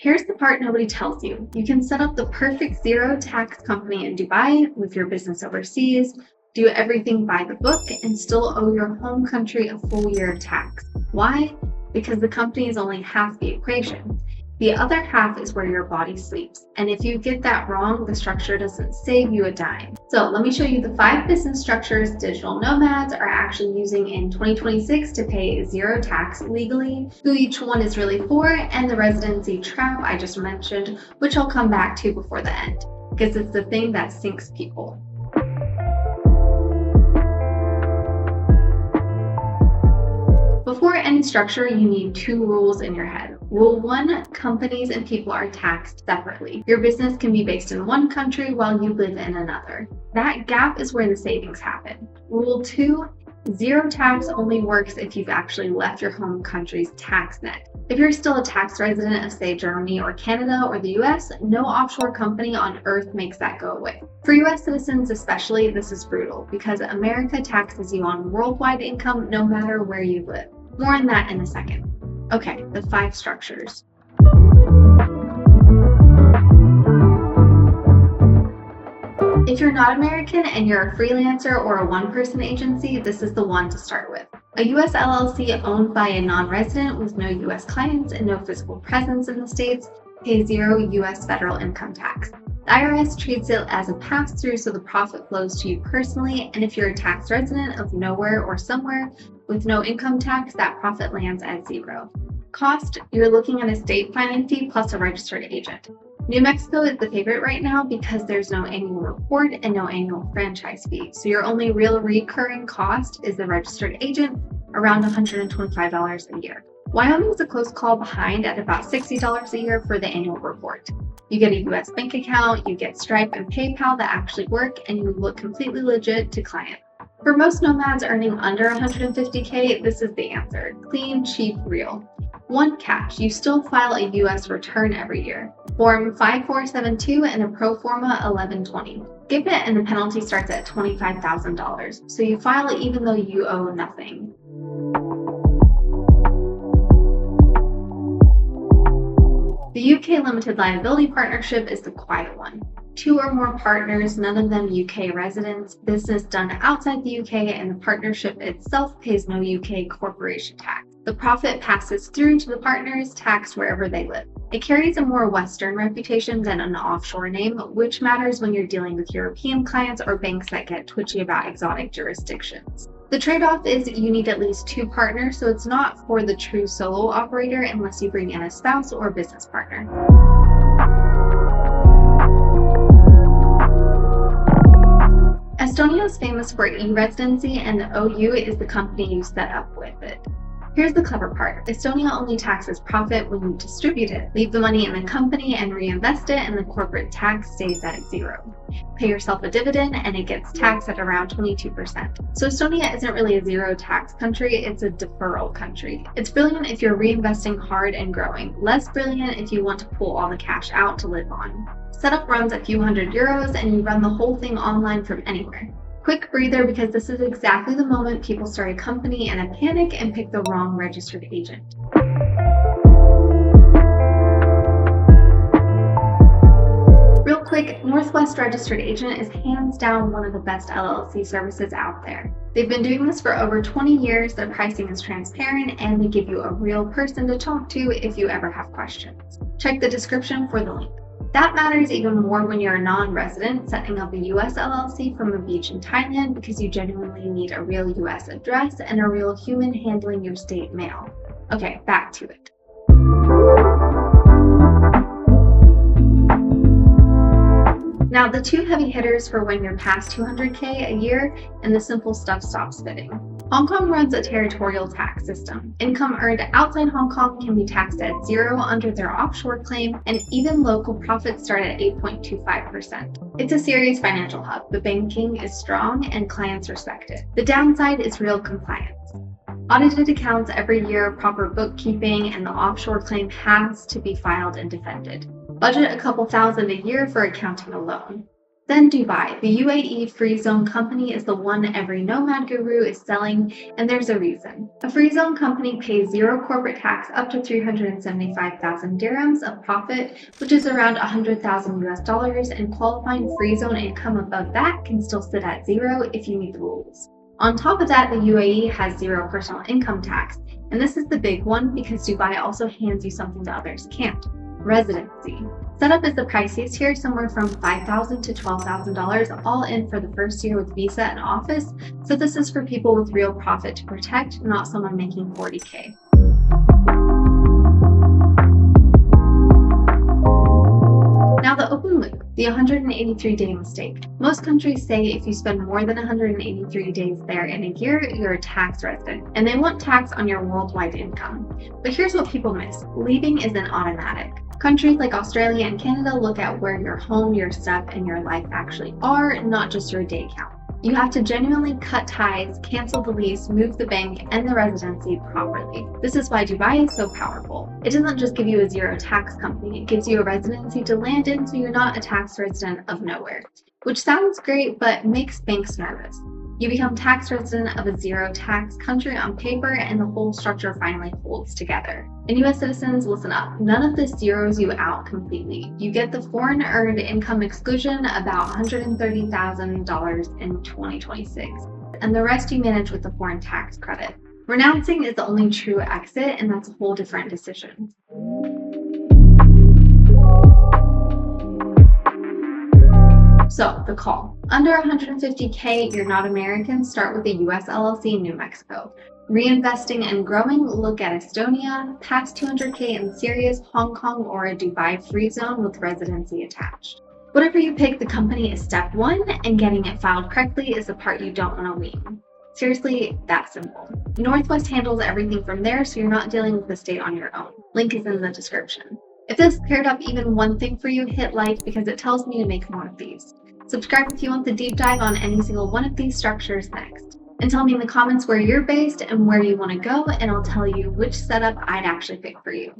Here's the part nobody tells you. You can set up the perfect zero tax company in Dubai with your business overseas, do everything by the book, and still owe your home country a full year of tax. Why? Because the company is only half the equation. The other half is where your body sleeps. And if you get that wrong, the structure doesn't save you a dime. So let me show you the 5 business structures digital nomads are actually using in 2026 to pay zero tax legally, who each one is really for, and the residency trap I just mentioned, which I'll come back to before the end, because it's the thing that sinks people. Before any structure, you need 2 rules in your head. Rule 1, companies and people are taxed separately. Your business can be based in one country while you live in another. That gap is where the savings happen. Rule 2, zero tax only works if you've actually left your home country's tax net. If you're still a tax resident of, say, Germany or Canada or the US, no offshore company on earth makes that go away. For US citizens especially, this is brutal because America taxes you on worldwide income no matter where you live. More on that in a second. Okay, the 5 structures. If you're not American and you're a freelancer or a one-person agency, this is the one to start with. A US LLC owned by a non-resident with no US clients and no physical presence in the States pays 0 US federal income tax. The IRS treats it as a pass-through, so the profit flows to you personally, and if you're a tax resident of nowhere or somewhere with no income tax, that profit lands at 0. Cost, you're looking at a state filing fee plus a registered agent. New Mexico is the favorite right now because there's no annual report and no annual franchise fee, so your only real recurring cost is the registered agent, around $125 a year. Wyoming is a close call behind at about $60 a year for the annual report. You get a US bank account, you get Stripe and PayPal that actually work, and you look completely legit to clients. For most nomads earning under $150K, this is the answer. Clean, cheap, real. 1, cash. You still file a US return every year. Form 5472 and a pro forma 1120. Skip it and the penalty starts at $25,000. So you file it even though you owe nothing. The UK Limited Liability Partnership is the quiet one. 2 or more partners, none of them UK residents, business done outside the UK, and the partnership itself pays no UK corporation tax. The profit passes through to the partners, taxed wherever they live. It carries a more Western reputation than an offshore name, which matters when you're dealing with European clients or banks that get twitchy about exotic jurisdictions. The trade-off is you need at least 2 partners, so it's not for the true solo operator unless you bring in a spouse or business partner. Estonia is famous for E-Residency, and the OU is the company you set up with it. Here's the clever part. Estonia only taxes profit when you distribute it. Leave the money in the company and reinvest it, and the corporate tax stays at 0. Pay yourself a dividend and it gets taxed at around 22%. So Estonia isn't really a zero tax country, it's a deferral country. It's brilliant if you're reinvesting hard and growing. Less brilliant if you want to pull all the cash out to live on. Setup runs a few €100 and you run the whole thing online from anywhere. Quick breather, because this is exactly the moment people start a company in a panic and pick the wrong registered agent. Real quick, Northwest Registered Agent is hands down one of the best LLC services out there. They've been doing this for over 20 years, their pricing is transparent, and they give you a real person to talk to if you ever have questions. Check the description for the link. That matters even more when you're a non-resident setting up a US LLC from a beach in Thailand, because you genuinely need a real US address and a real human handling your state mail. Okay, back to it. Now, the 2 heavy hitters for when you're past $200K a year and the simple stuff stops fitting. Hong Kong runs a territorial tax system. Income earned outside Hong Kong can be taxed at 0 under their offshore claim, and even local profits start at 8.25%. It's a serious financial hub. The banking is strong and clients respect it. The downside is real compliance. Audited accounts every year, proper bookkeeping, and the offshore claim has to be filed and defended. Budget a couple thousand a year for accounting alone. Then Dubai. The UAE Free Zone Company is the one every Nomad guru is selling, and there's a reason. A Free Zone company pays zero corporate tax up to 375,000 dirhams of profit, which is around 100,000 US dollars, and qualifying Free Zone income above that can still sit at zero if you meet the rules. On top of that, the UAE has zero personal income tax, and this is the big one because Dubai also hands you something that others can't: residency. Setup is the priciest here, somewhere from $5,000 to $12,000, all in for the first year with visa and office. So this is for people with real profit to protect, not someone making 40K. Now the open loop, the 183-day mistake. Most countries say if you spend more than 183 days there in a year, you're a tax resident, and they want tax on your worldwide income. But here's what people miss: leaving isn't automatic. Countries like Australia and Canada look at where your home, your stuff, and your life actually are, not just your day count. You have to genuinely cut ties, cancel the lease, move the bank, and the residency properly. This is why Dubai is so powerful. It doesn't just give you a zero tax company, it gives you a residency to land in so you're not a tax resident of nowhere. Which sounds great, but makes banks nervous. You become tax resident of a zero tax country on paper, and the whole structure finally holds together. And US citizens, listen up. None of this zeroes you out completely. You get the foreign earned income exclusion, about $130,000 in 2026, and the rest you manage with the foreign tax credit. Renouncing is the only true exit, and that's a whole different decision. So, the call. Under 150K, you're not American, start with a US LLC in New Mexico. Reinvesting and growing, look at Estonia. Past 200K in serious, Hong Kong, or a Dubai free zone with residency attached. Whatever you pick, the company is step one, and getting it filed correctly is the part you don't want to leave. Seriously, that simple. Northwest handles everything from there, so you're not dealing with the state on your own. Link is in the description. If this cleared up even one thing for you, hit like because it tells me to make more of these. Subscribe if you want the deep dive on any single one of these structures next. And tell me in the comments where you're based and where you want to go, and I'll tell you which setup I'd actually pick for you.